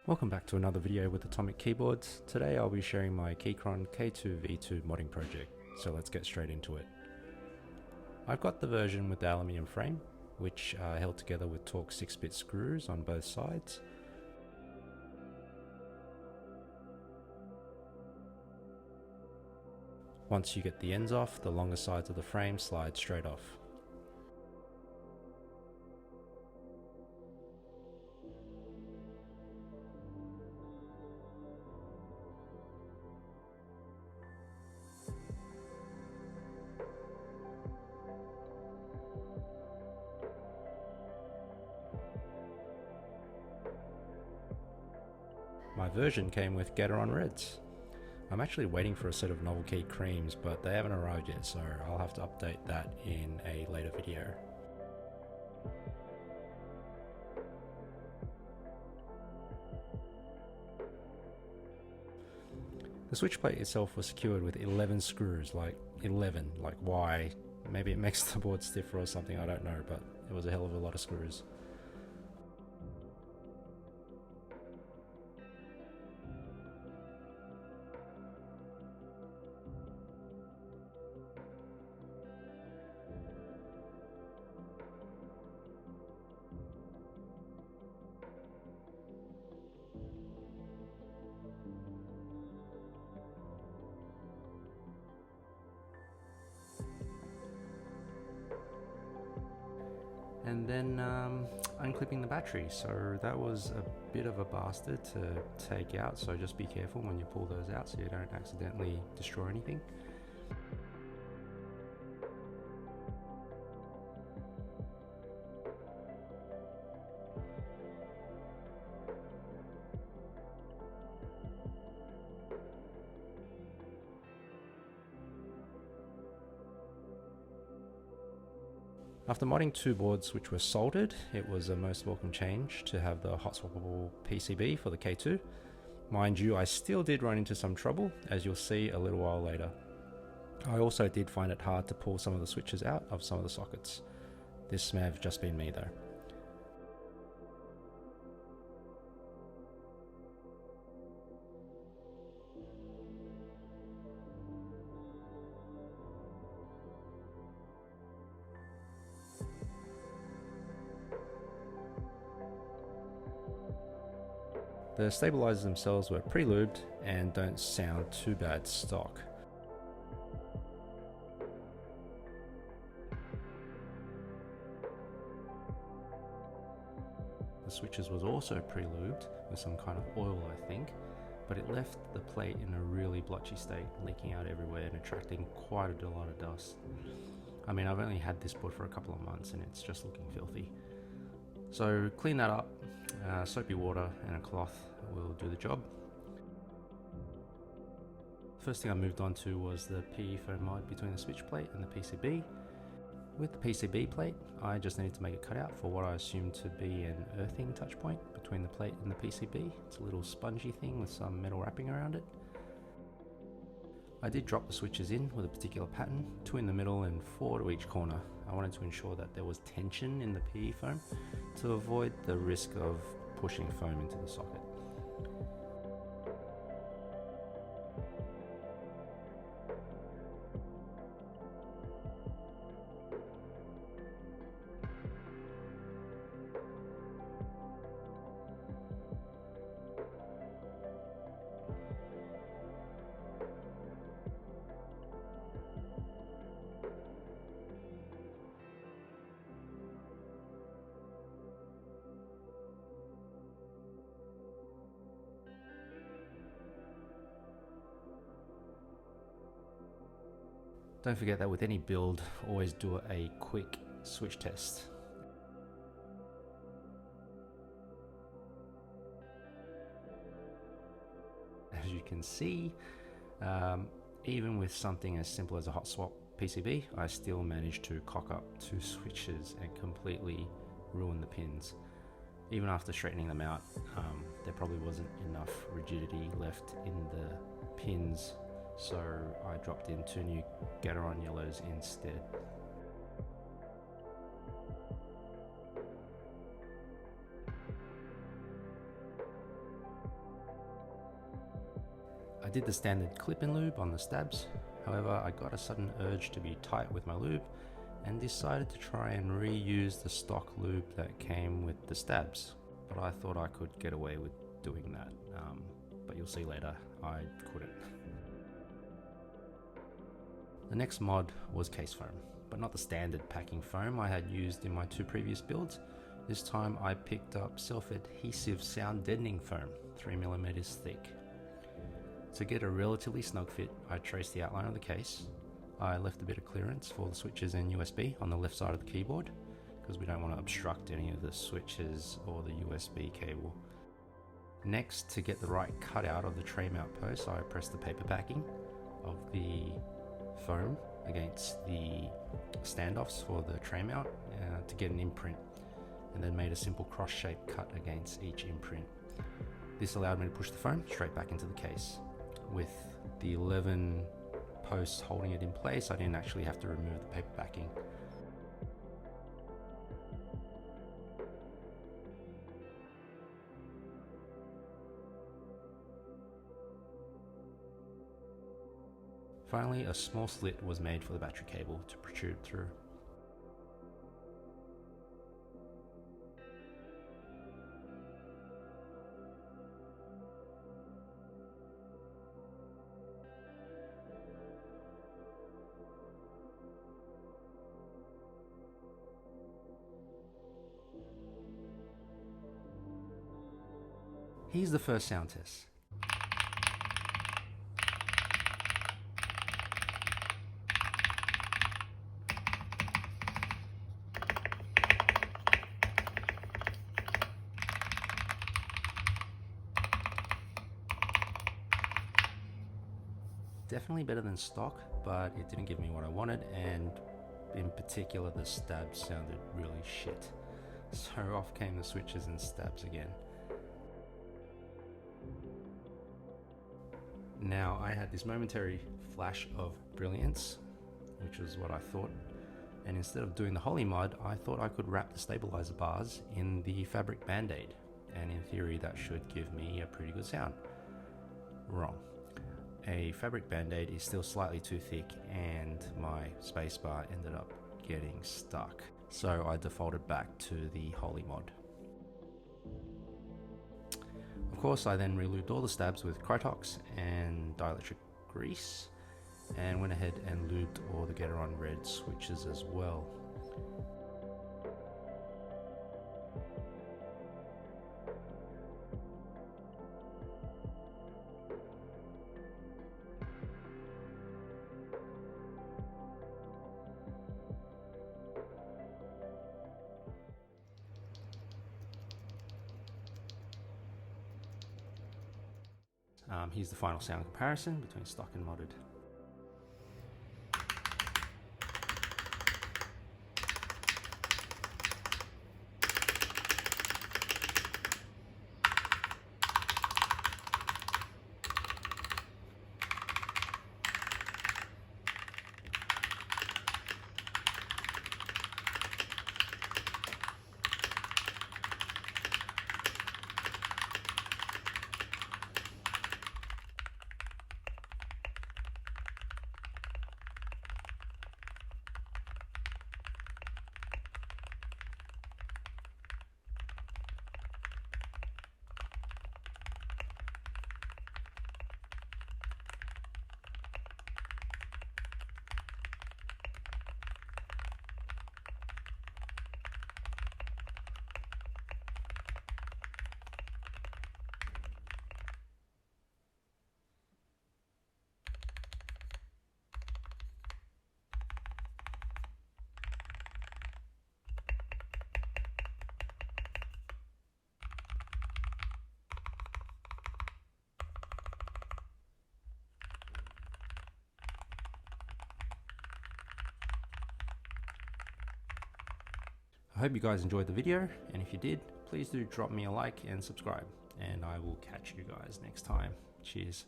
Welcome back to another video with Atomic Keyboards. Today I'll be sharing my Keychron K2 V2 modding project, so let's get straight into it. I've got the version with the aluminium frame, which are held together with Torx 6-bit screws on both sides. Once you get the ends off, the longer sides of the frame slide straight off. My version came with Gat Reds. I'm actually waiting for a set of novel key creams, but they haven't arrived yet, so I'll have to update that in a later video. The switch plate itself was secured with 11 screws, like 11, like why? Maybe it makes the board stiffer or something, I don't know, but it was a hell of a lot of screws. And then unclipping the battery, so that was a bit of a bastard to take out, so just be careful when you pull those out so you don't accidentally destroy anything. After modding two boards which were soldered, it was a most welcome change to have the hot swappable PCB for the K2. Mind you, I still did run into some trouble, as you'll see a little while later. I also did find it hard to pull some of the switches out of some of the sockets. This may have just been me though. The stabilisers themselves were pre-lubed and don't sound too bad stock. The switches was also pre-lubed with some kind of oil, I think, but it left the plate in a really blotchy state, leaking out everywhere and attracting quite a lot of dust. I mean, I've only had this board for a couple of months and it's just looking filthy. So clean that up, soapy water and a cloth will do the job. First thing I moved on to was the PE foam mod between the switch plate and the PCB. With the PCB plate, I just needed to make a cutout for what I assumed to be an earthing touch point between the plate and the PCB. It's a little spongy thing with some metal wrapping around it. I did drop the switches in with a particular pattern, 2 in the middle and 4 to each corner. I wanted to ensure that there was tension in the PE foam to avoid the risk of pushing foam into the socket. Don't forget that with any build, always do a quick switch test. As you can see, even with something as simple as a hot swap PCB, I still managed to cock up 2 switches and completely ruin the pins. Even after straightening them out, there probably wasn't enough rigidity left in the pins, so I dropped in 2 new Gateron yellows instead. did the standard clip and lube on the stabs, however I got a sudden urge to be tight with my lube and decided to try and reuse the stock lube that came with the stabs, but I thought I could get away with doing that, but you'll see later I couldn't. The next mod was case foam, but not the standard packing foam I had used in my two previous builds. This time I picked up self-adhesive sound deadening foam, 3mm thick. To get a relatively snug fit, I traced the outline of the case. I left a bit of clearance for the switches and USB on the left side of the keyboard, because we don't want to obstruct any of the switches or the USB cable. Next, to get the right cutout of the tray mount post, I pressed the paper backing of the foam against the standoffs for the tray mount to get an imprint, and then made a simple cross-shaped cut against each imprint. This allowed me to push the foam straight back into the case. With the 11 posts holding it in place, I didn't actually have to remove the paper backing. Finally, a small slit was made for the battery cable to protrude through. Here's the first sound test. Definitely better than stock, but it didn't give me what I wanted, and in particular the stabs sounded really shit. So off came the switches and stabs again. Now I had this momentary flash of brilliance, which was what I thought, and instead of doing the Holee Mod, I thought I could wrap the stabilizer bars in the fabric band-aid, and in theory that should give me a pretty good sound. Wrong. A fabric band-aid is still slightly too thick, and my spacebar ended up getting stuck, so I defaulted back to the Holee Mod. Of course, I then relubed all the stabs with Krytox and Dielectric grease, and went ahead and lubed all the Gat Reds switches as well. Here's the final sound comparison between stock and modded. I hope you guys enjoyed the video, and if you did, please do drop me a like and subscribe, and I will catch you guys next time. Cheers.